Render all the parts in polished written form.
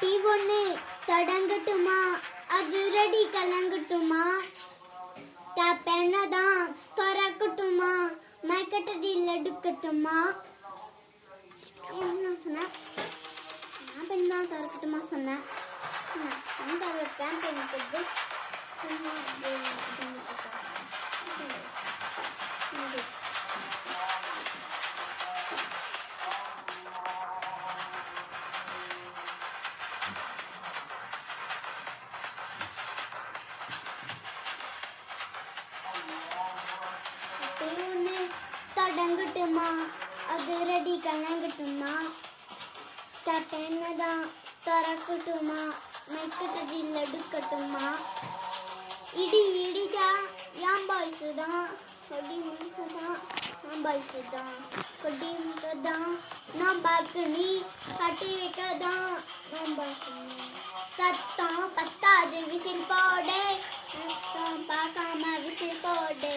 பெட்டி ஒண்ணு தொடங்கட்டுமா, அதிரடி கலங்கட்டுமா, பெண்ணதான் திறக்கட்டுமா, மயக்கட்டடியில் எடுக்கட்டுமா. என்ன சொன்னேன்? நான் பெண் தான் திறக்கட்டுமா சொன்னேன். பண்ணிக்கிறது தொடங்கட்டுமா, அதிரடி கலங்கட்டுமா, பெண்ணதான் திறக்கட்டுமா, மைக்கட்டடியில் எடுக்கட்டுமா. இடி இடிச்சா என் பாய்ஸு தான், கொடி முகதான் என் பாய்ஸு தான், கொடி முகதான் நான் பாக்குனி, கட்டி வைக்கதான் நான் பாக்குனி. சத்தம் பத்தாது விசில் போடு, ரத்தம் பார்க்காம விசில் போடு,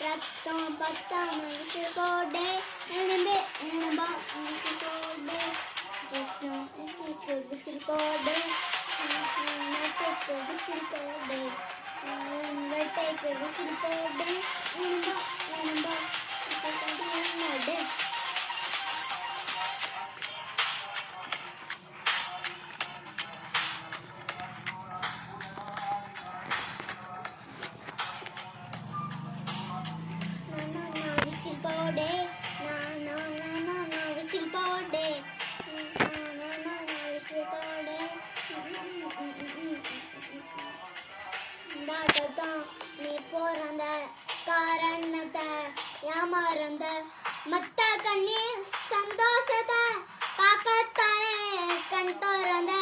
ரத்தம் பத்தாம விசில் போடு, எலும்பு எலும்பா விசில் போடு, ரத்தம் விசில் போடு, விசில் போடு, வெட்டைக்கு விசில் போடு, எலும்பா எலும்பா விசில் போடு. விசில் போடு, விசில் போடு, விசில் போடு. தான் நீ போறந்த காரணத்தை ஏமாறந்த மத்த கண்ணி சந்தோஷத்தை பார்க்கத்தானே கண் தோறந்த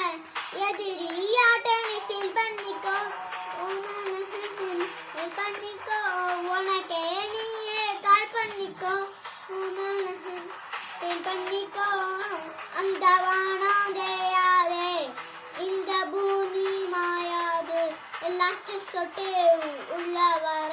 எதிரி ஆட்ட நீ ஸ்டீல் பண்ணிக்கோ, பண்ணிக்கோ உனக்கே நீயே கால் பண்ணிக்கோ, பண்ணிக்கோ. அந்த வானாதேயாதே இந்த பூமி மாயாது, லாஸ்ட் சொட்டு உள்ள வர